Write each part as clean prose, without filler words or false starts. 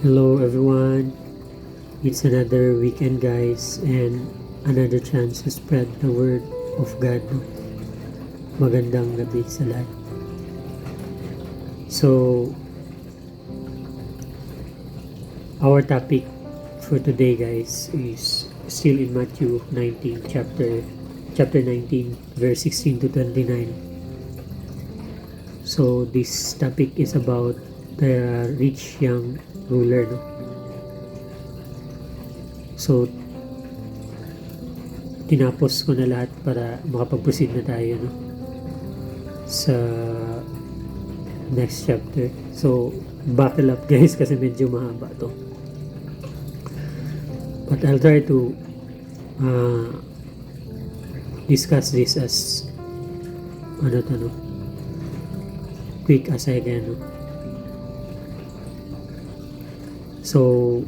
Hello everyone, it's another weekend guys and another chance to spread the word of God. Magandang gabi sa lahat. So, our topic for today guys is still in Matthew 19, chapter 19, verse 16 to 29. So, this topic is about the rich young ruler, no? So, tinapos ko na lahat para makapag-proceed na tayo, no? Sa next chapter. So, buckle up guys kasi medyo mahaba to. But I'll try to discuss this as quick as I can, no? So,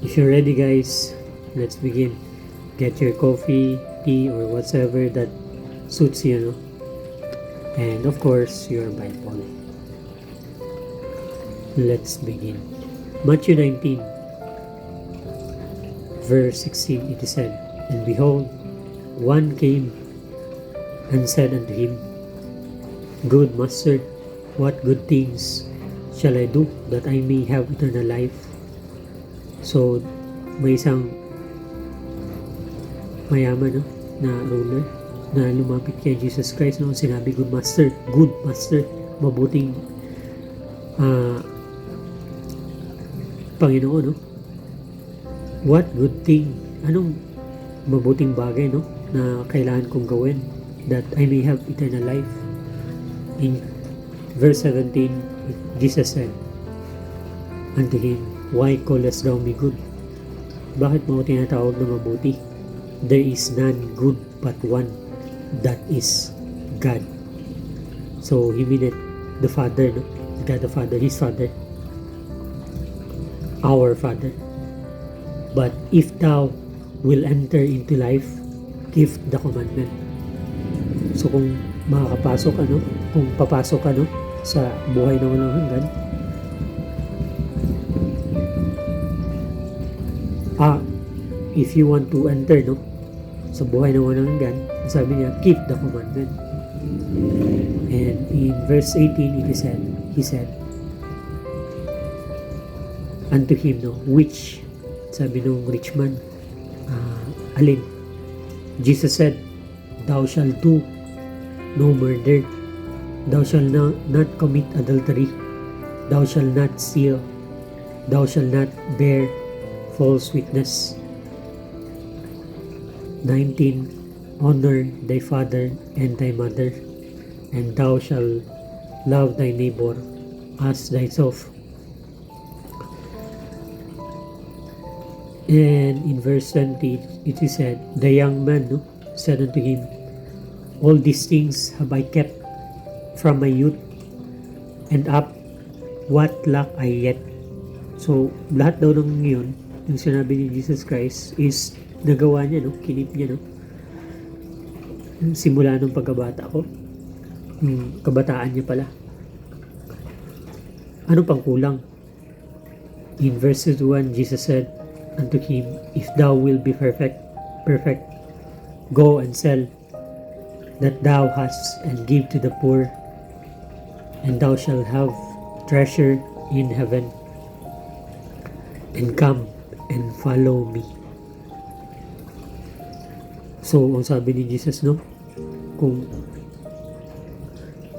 if you're ready guys, let's begin. Get your coffee, tea, or whatever that suits you, no? And of course, your Bible. Let's begin. Matthew 19, verse 16, it is said, "And behold, one came and said unto him, Good Master, what good things shall I do that I may have eternal life?" So, may isang mayaman, no, na ruler na lumapit kay Jesus Christ, no? Sinabi, good master, mabuting Panginoon, no? What good thing, anong mabuting bagay, no, na kailangan kong gawin that I may have eternal life? In verse 17, Jesus said unto him, Why callest thou me good? Bakit mo tinatawag na mabuti? There is none good but one, that is God. So he meant the Father, no? God the Father, his Father, our Father. But if thou will enter into life, keep the commandment. So kung makakapasok, kung papasok ka, no, sa buhay na walang hanggan, if you want to enter, no, sa buhay na walang hanggan, sabi niya, keep the commandment. And in verse 18, he said unto him, no, which, sabi nung rich man, alin? Jesus said, Thou shalt do no murder, thou shalt not commit adultery, thou shalt not steal, thou shalt not bear false witness. 19, honor thy father and thy mother, and thou shalt love thy neighbor as thyself. And in verse 20, it is said, the young man, no, said unto him, All these things have I kept from my youth, and up what lack I yet? So, lahat daw ng yun, yung sinabi ni Jesus Christ, is nagawa niya, no? Kinip niya, no? Simula nung pagkabata ko, kabataan niya pala. Ano pang kulang? In verse 1, Jesus said unto him, If thou wilt be perfect, go and sell that thou hast, and give to the poor, and thou shalt have treasure in heaven, and come and follow me. So, ang sabi ni Jesus, no, kung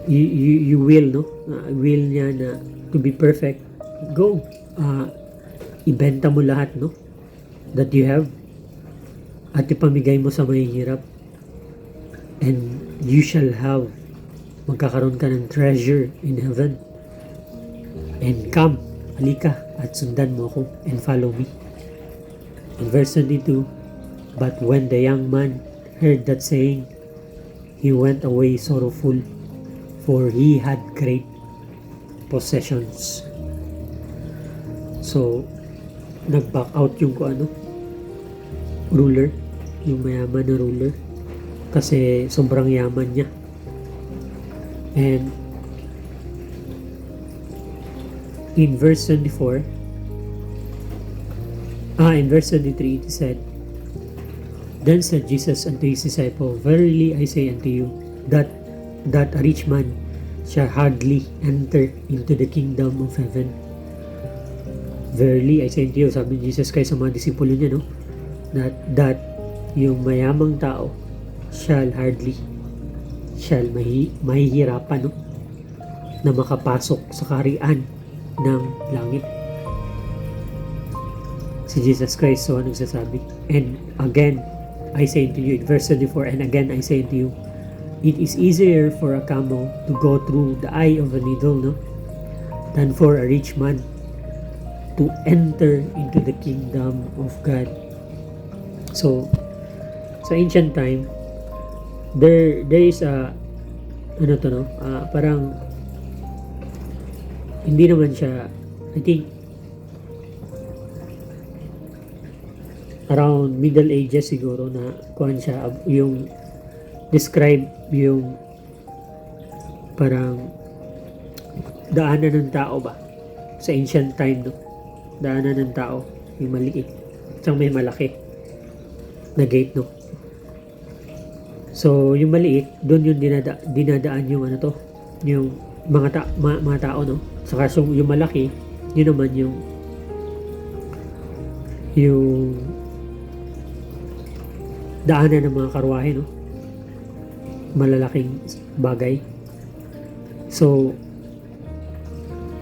you will, no, will niya na to be perfect, go, ibenta mo lahat, no, that you have, at ipamigay mo sa mahihirap, and you shall have, magkakaroon ka ng treasure in heaven, and come, halika, at sundan mo ako, and follow me. In verse 22, But when the young man heard that saying, he went away sorrowful, for he had great possessions. So, nag-back out yung ruler, yung mayaman na ruler, kasi sobrang yaman niya. And in verse 24, in verse 23, it said, Then said Jesus unto his disciple, Verily I say unto you, that a rich man shall hardly enter into the kingdom of heaven. Verily I say unto you, sabi ni Jesus Christ sa mga disipulo niya, no? That yung mayamang tao shall mahihirapan, no? Na makapasok sa kaharian ng langit. Si Jesus Christ, so anong sasabi? And again, I say unto you, in verse 24, and again I say unto you, it is easier for a camel to go through the eye of a needle, no? Than for a rich man to enter into the kingdom of God. So, sa ancient time, there is a, parang, hindi naman siya, I think, around Middle Ages siguro na kuhan siya, yung describe yung parang daanan ng tao ba sa ancient time, no? Daanan ng tao, yung maliit tsaka may malaki na gate, no? So yung maliit doon yung dinadaan yung yung mga tao, no? Saka yung malaki, yun naman yung daanan ng mga karwahe, no? Malalaking bagay. So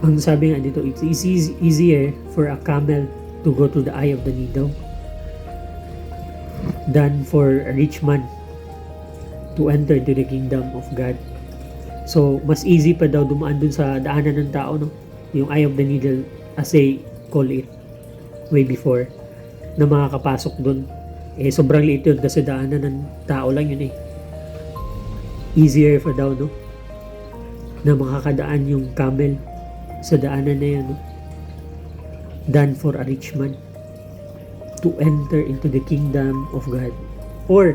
ang sabi nga dito, it's easier for a camel to go to the eye of the needle than for a rich man to enter into the kingdom of God. So mas easy pa daw dumaan dun sa daanan ng tao, no? Yung eye of the needle, as they call it way before, na makakapasok dun. Sobrang liit yun kasi daanan ng tao lang yun. Easier pa daw, no? Na makakadaan yung camel sa daanan na yan, no? Than for a rich man to enter into the kingdom of God. Or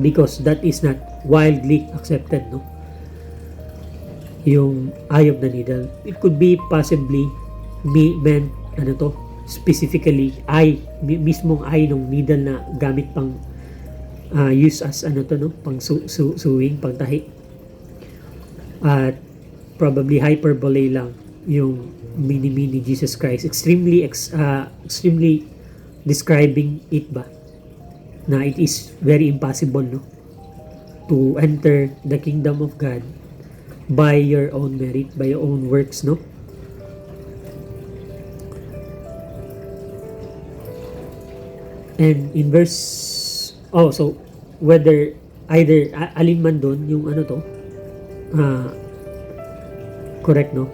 because that is not widely accepted, no? Yung eye of the needle, it could be possibly meant specifically eye, mismong eye ng needle na gamit pang use as pang sewing, pang tahi. At probably hyperbole lang yung mini Jesus Christ, extremely describing it ba na it is very impossible, no, to enter the kingdom of God by your own merit, by your own works, no? And in verse, so whether either alin man doon yung correct, no?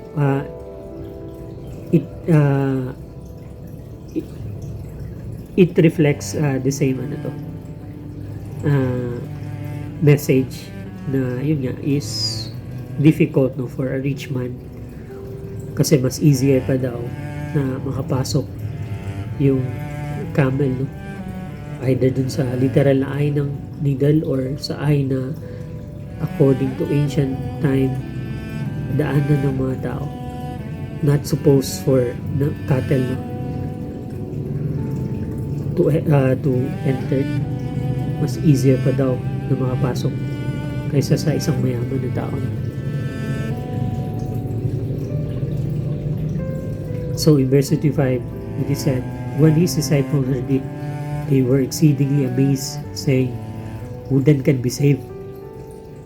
It reflects the same message na yun nga is difficult, no, for a rich man kasi mas easier pa daw na makapasok yung camel, no, either dun sa literal na eye ng needle or sa eye na according to ancient time daanan ng mga tao, not supposed for cattle, no, to enter. Mas easier pa daw na makapasok kaysa sa isang mayaman na tao. So in verse 25 it is said, when his disciples heard it, they were exceedingly amazed, saying, who then can be saved?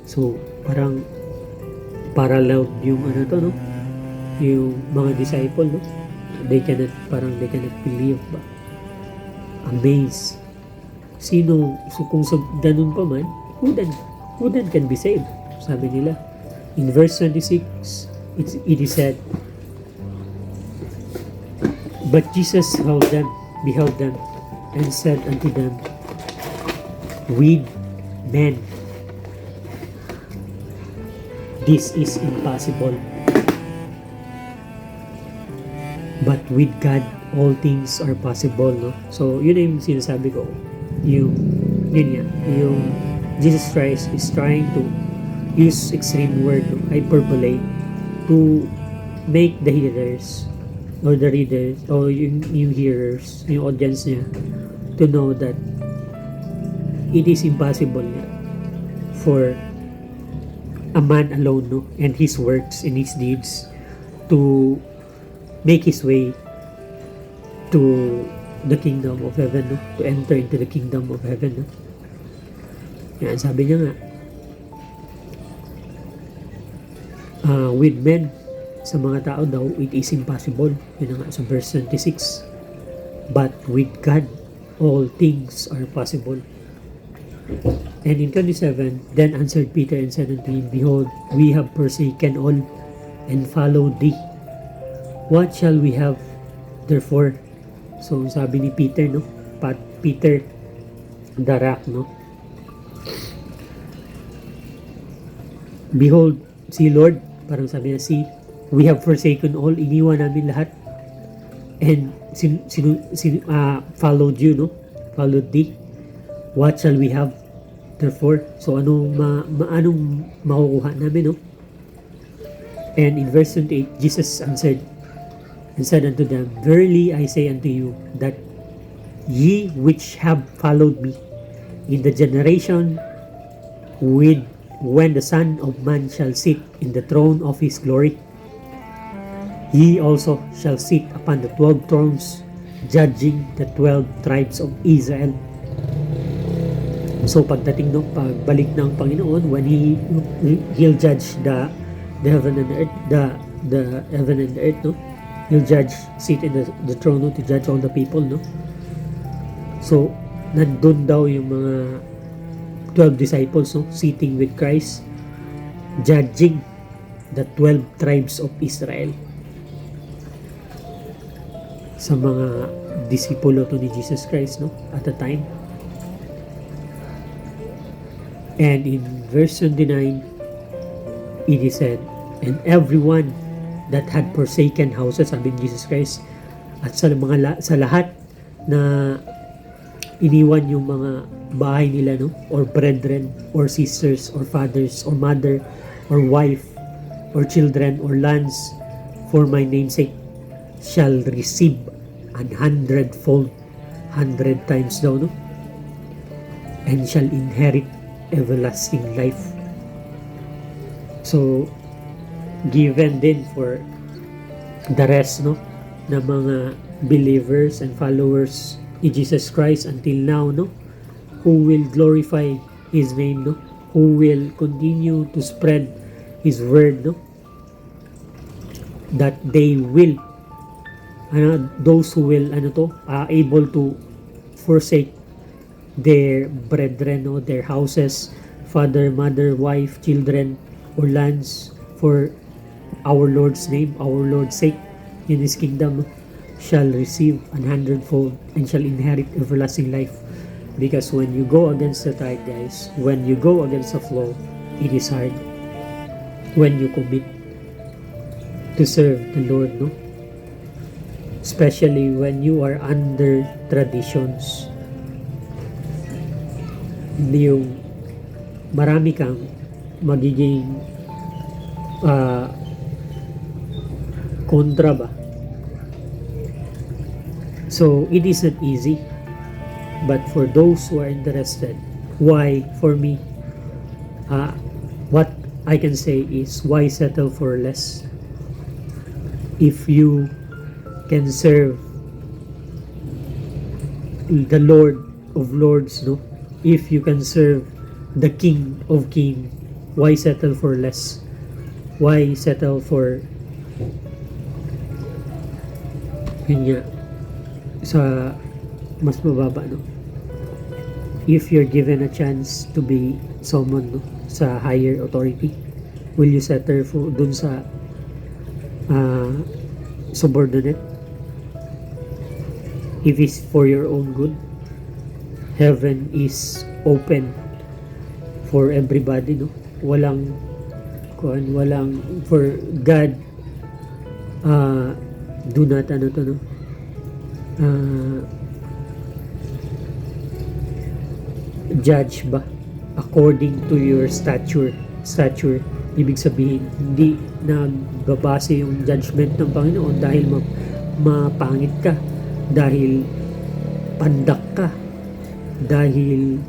So parang parallel yung no, yung mga disciple, no, they cannot believe ba, amazed. Sino, so kung ganun pa man, who then can be saved? Sabi nila in verse 26, it is said, but Jesus beheld them and said unto them, with men this is impossible, but with God all things are possible, no? So yun yung sinasabi ko, yung Jesus Christ is trying to use extreme word, no, hyperbole, to make the hearers or the readers or yung hearers, yung audience niya to know that it is impossible for a man alone, no, and his works and his deeds to make his way to the kingdom of heaven, no, to enter into the kingdom of heaven, no. Yan, sabi niya nga, with men, sa mga tao daw, it is impossible. Yun nga sa verse 26. But with God, all things are possible. And in 27, then answered Peter and said unto him, Behold, we have forsaken all and followed thee. What shall we have therefore? So sabi ni Peter, no? Peter the rock, no? Behold, see Lord, parang sabi niya, see, we have forsaken all, iniwan namin lahat, and followed you, no? Followed thee. What shall we have therefore? So anong anong makukuha namin, no? And in verse 28, Jesus answered and said unto them, Verily I say unto you, that ye which have followed me in the generation when the Son of Man shall sit in the throne of his glory, ye also shall sit upon the 12 thrones, judging the 12 tribes of Israel. So pagdating no, pagbalik ng Panginoon, when he'll judge the heaven and the earth, the heaven and the earth, no, he'll judge, sit in the throne, no, to judge all the people, no. So nandun daw yung mga 12 disciples, no, sitting with Christ, judging the 12 tribes of Israel. Sa mga disipulo to ni Jesus Christ, no, at the time. And in verse 29, it is said, and everyone that had forsaken houses, sabi ni Jesus Christ, at sa lahat na iniwan yung mga bahay nila, no, or brethren, or sisters, or fathers, or mother, or wife, or children, or lands, for my name's sake, shall receive 100-fold, 100 times daw, no, and shall inherit everlasting life. So given din for the rest, no, na mga believers and followers ni Jesus Christ until now, no, who will glorify His name, no, who will continue to spread His word, no, that they will, those who will, able to forsake their brethren, no, their houses, father, mother, wife, children, or lands for our Lord's name, our Lord's sake, in His kingdom, shall receive 100-fold and shall inherit everlasting life. Because when you go against the tide, guys, when you go against the flow, it is hard. When you commit to serve the Lord, no? Especially when you are under traditions. Yung marami kang magiging kontra ba? So it is not easy, but for those who are interested, why, for me, what I can say is, why settle for less? If you can serve the Lord of Lords, no? If you can serve the King of Kings, why settle for less? Why settle for yun nga, sa mas mababa, no? If you're given a chance to be someone, no, sa higher authority, will you settle for dun sa subordinate? If it's for your own good, heaven is open for everybody, no? Walang for God, do not judge ba according to your stature. Ibig sabihin, hindi ibabase yung judgment ng Panginoon dahil mapangit ka, dahil pandak ka, dahil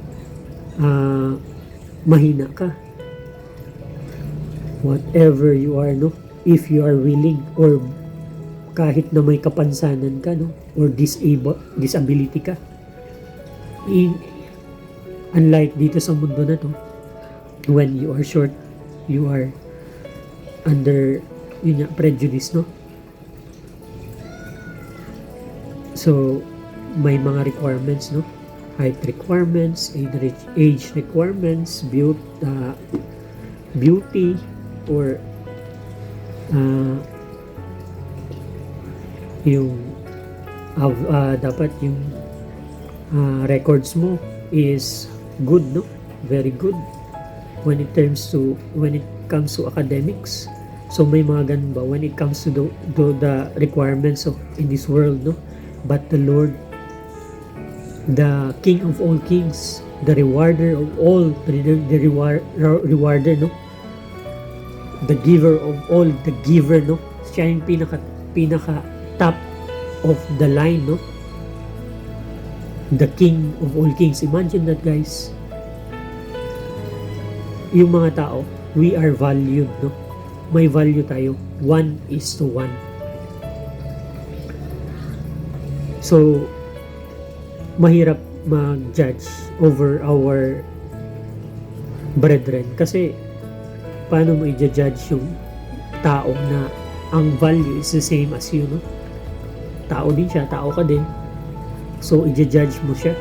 mahina ka. Whatever you are, no, if you are willing, or kahit na may kapansanan ka, no, or disability ka, unlike dito sa mundo na to, when you are short, you are under prejudice, no? So may mga requirements, no? Height requirements, age requirements, beauty, or dapat yung records mo is good, no? Very good when it comes to academics. So may mga ganun ba when it comes to the requirements of in this world, no? But the Lord, the King of all kings, the rewarder of all, the rewarder, no? The giver of all, the giver, no? Siya yung pinaka top of the line, no? The King of all kings. Imagine that, guys. Yung mga tao, we are valued, no? May value tayo. 1:1. So, mahirap mag-judge over our brethren. Kasi, paano mo i-judge yung tao na ang value is the same as you, no? Tao din siya, tao ka din. So, i-judge mo siya.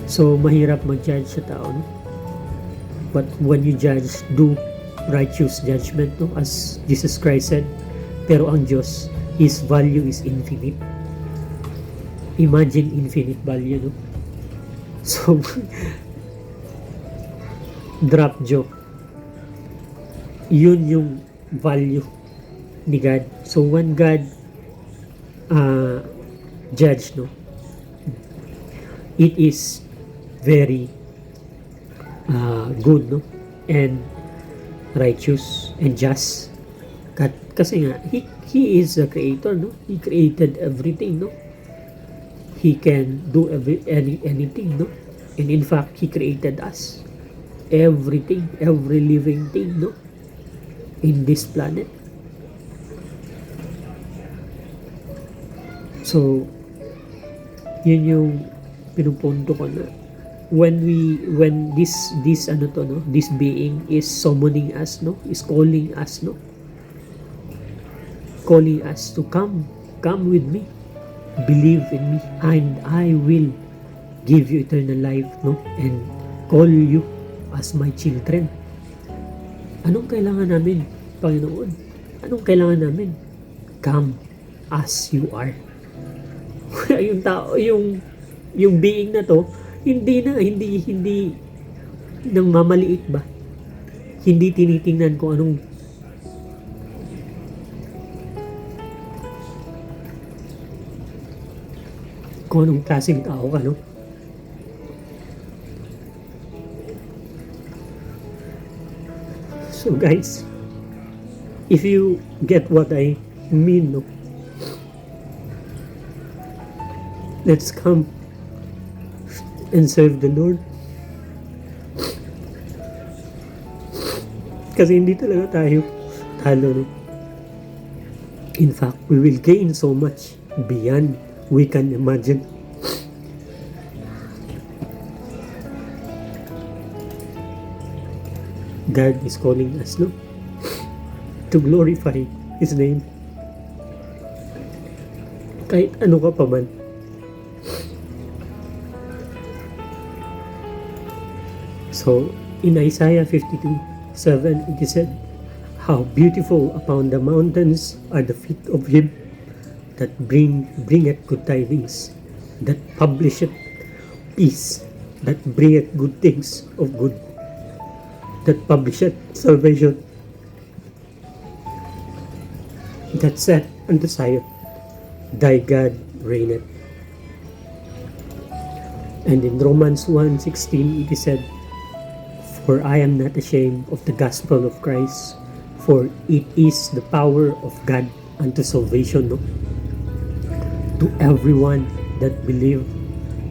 So, mahirap mag-judge sa tao, no? But when you judge, do righteous judgment, no? As Jesus Christ said. Pero ang Diyos, His value is infinite. Imagine infinite value, no? So, drop joke. Yun yung value ni God. So, when God judge, no? It is very good, no? And righteous and just. Kasi nga, He is the creator, no? He created everything, no? He can do anything, no? And in fact, He created us. Everything, every living thing, no? In this planet. So, yun yung pinupunto ko na when this being is summoning us, no, is calling us, no, calling us to come with me, believe in me, and I will give you eternal life, no, and call you as my children. Anong kailangan namin, Panginoon? Anong kailangan namin? Come as you are. Yung tao, yung being na to, hindi nang mamaliit ba? Hindi tinitingnan kung anong klaseng tao ka, no? So guys, if you get what I mean, no? Let's come and serve the Lord. Kasi hindi talaga tayo talo, no? In fact, we will gain so much beyond we can imagine. God is calling us, no? To glorify His name. Kahit ano ka pa man. So, in Isaiah 52:7, it is said, "How beautiful upon the mountains are the feet of Him that bringeth good tidings, that publisheth peace, that bringeth good things of good, that publisheth salvation, that said unto Zion, Thy God reigneth." And in Romans 1:16, it is said, "For I am not ashamed of the gospel of Christ, For it is the power of God unto salvation, no? To everyone that believe,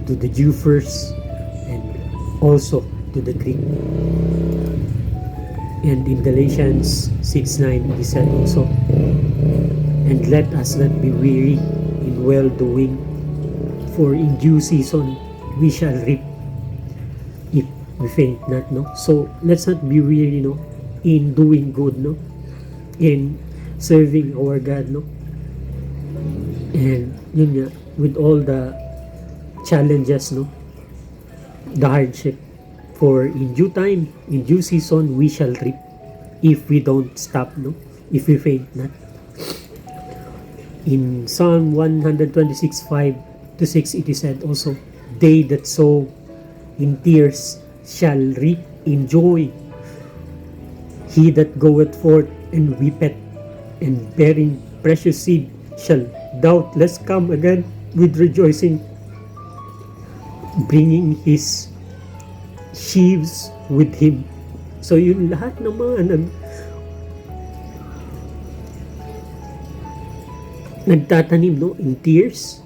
to the Jew first, and also to the Greek. And in Galatians 6:9 it is said also, and let us not be weary in well-doing, for in due season we shall reap if we faint not, no? So let's not be weary, no, in doing good, no, in serving our God, no. And yun nga, with all the challenges, no, the hardship, for in due time, in due season, we shall reap if we don't stop, no, if we faint not. In Psalm 126:5-6 it is said also, they that sow in tears shall reap in joy. He that goeth forth and weepeth and bearing precious seed shall doubtless come again with rejoicing, bringing his sheaves with him. So yun, lahat ng mga nagtatanim, no, in tears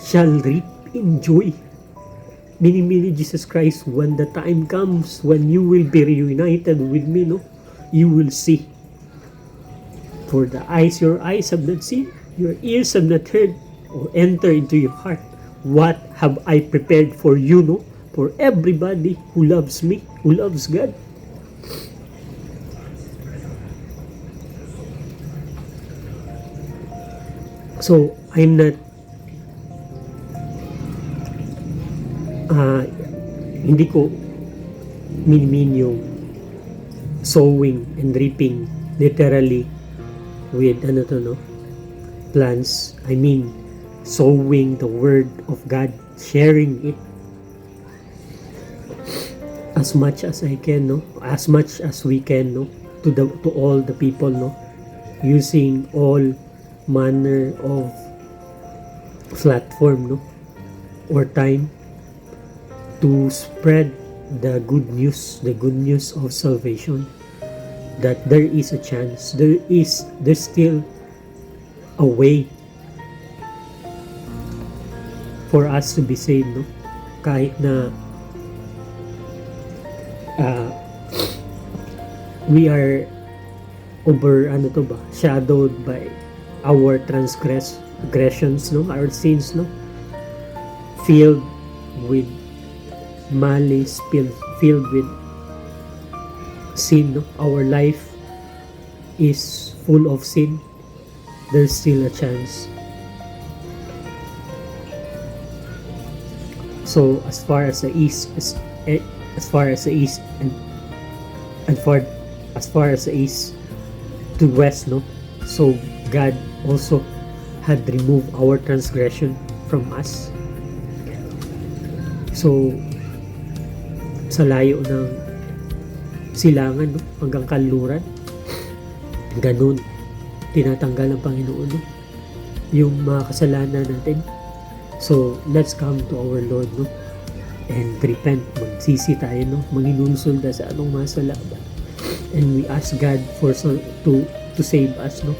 shall reap in joy. Meaning Jesus Christ, when the time comes when you will be reunited with me, no, you will see. For your eyes have not seen, your ears have not heard, or enter into your heart, what have I prepared for you, no? For everybody who loves me, who loves God. So, I'm not hindi ko minimin yung sowing and reaping literally with plants. I mean sowing the word of God, sharing it as much as I can, no, as much as we can, no, to all the people, no, using all manner of platform, no, or time to spread the good news of salvation, that there is a chance, there's still a way for us to be saved, no, kahit na we are shadowed by our transgressions, no, our sins, no, filled with malice, filled with sin, no, our life is full of sin. There's still a chance. So as far as the east and as far as the east to west, no, so God also had removed our transgression from us. So sa layo ng silangan, no, hanggang kanluran, ganun tinatanggal ng Panginoon, no, yung mga kasalanan natin. So let's come to our Lord, no, and repent, magsisi tayo, no, manginulsulda sa anong masala ba, and we ask God to save us, no,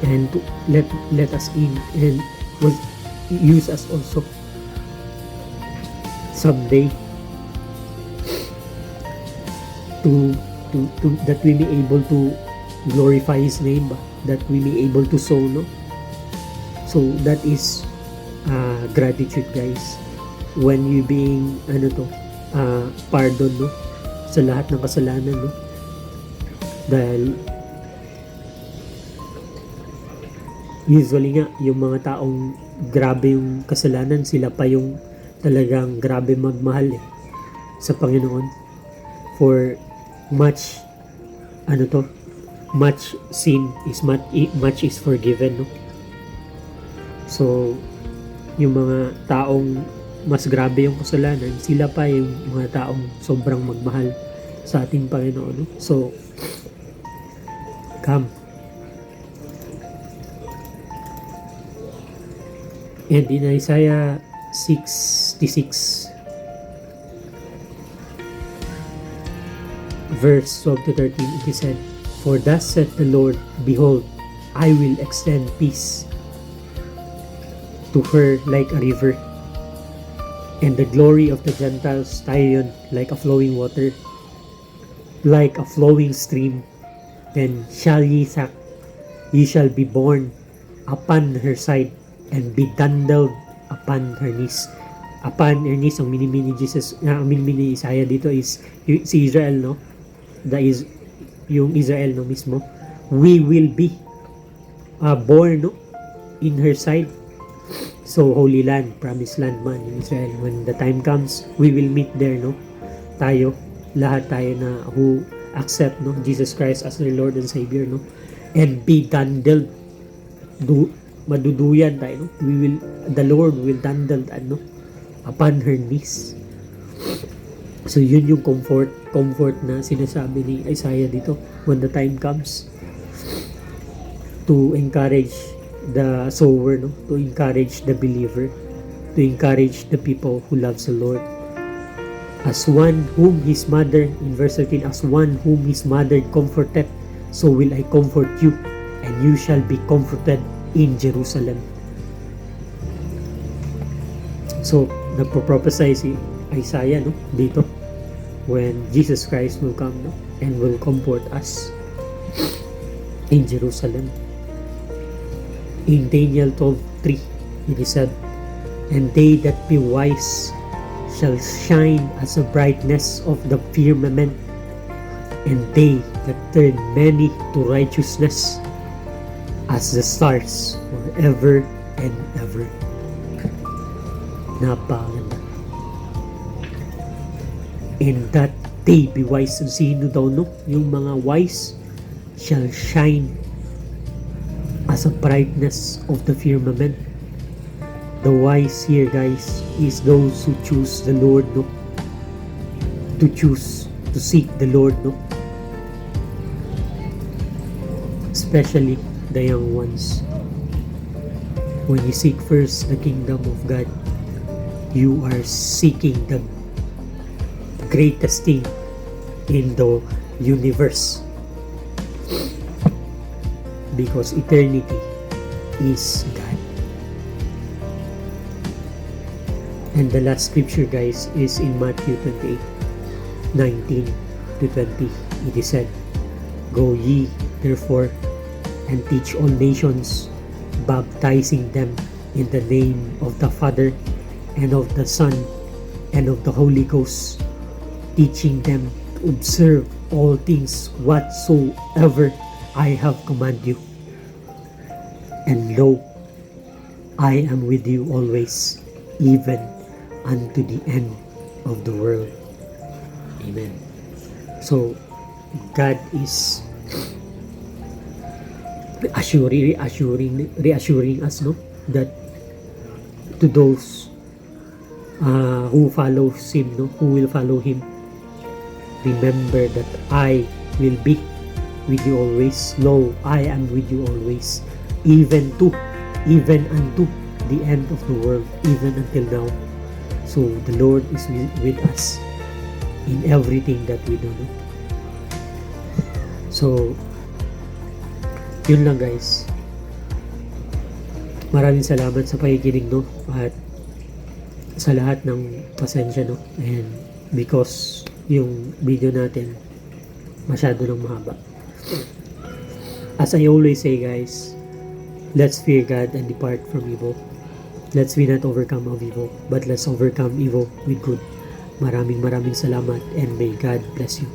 and to let us in, and will use us also someday to that we may able to glorify His name, that we may able to sow, no. So that is gratitude, guys, when you being pardon, no, sa lahat ng kasalanan, no, dahil usually nga yung mga taong grabe yung kasalanan, sila pa yung talagang grabe magmahal sa Panginoon. For much sin is much is forgiven, no. So yung mga taong mas grabe yung kasalanan, sila pa yung mga taong sobrang magmahal sa ating Panginoon, no? So come. And in Isaiah 66 verse 12-13, it is said, For thus saith the Lord, Behold, I will extend peace to her like a river, and the glory of the Gentiles tayo yun, like a flowing water, like a flowing stream. Then shall ye shall be borne upon her side, and be dandled upon her knees. Upon her knees, ang mini Isaiah dito is si Israel, no? Yung Israel, no, mismo. We will be born, no, in her side. So, Holy Land, Promised Land man, in Israel. When the time comes, we will meet there, no? Tayo, lahat tayo na who accept, no, Jesus Christ as their Lord and Savior, no? And be dandled. Maduduyan tayo, no? The Lord will dandle, upon her knees. So, yun yung comfort na sinasabi ni Isaiah dito when the time comes to encourage the sower, no? To encourage the believer, to encourage the people who loves the Lord. As one whom his mother, in verse 13, as one whom his mother comforted, so will I comfort you, and you shall be comforted in Jerusalem. So, nagpo-prophesy si Isaiah, no, dito, when Jesus Christ will come, no, and will comfort us in Jerusalem. In Daniel 12:3, it is said, And they that be wise shall shine as a brightness of the firmament, and they that turn many to righteousness as the stars forever and ever. Napakaganda. In that day be wise. Sino daw, no? Yung mga wise shall shine as a brightness of the firmament. The wise here, guys, is those who choose the Lord, no? To choose, to seek the Lord, no? Especially the young ones. When you seek first the kingdom of God, you are seeking the greatest thing in the universe. Because eternity is God. And the last scripture, guys, is in Matthew 28:19-20. It is said, Go ye, therefore, and teach all nations, baptizing them in the name of the Father, and of the Son, and of the Holy Ghost, teaching them to observe all things whatsoever I have commanded you. And lo, I am with you always, even unto the end of the world. Amen. So, God is reassuring us, no, that to those who follow Him, no, who will follow Him, remember that I will be with you always. Lo, I am with you always, even unto the end of the world, even until now. So the Lord is with us in everything that we do, no? So yun lang, guys. Maraming salamat sa pakikinig, no, at sa lahat ng pasensya, no, and because yung video natin masyado nang mahaba. As I always say, guys, let's fear God and depart from evil. Let's be not overcome of evil, but let's overcome evil with good. Maraming salamat, and may God bless you.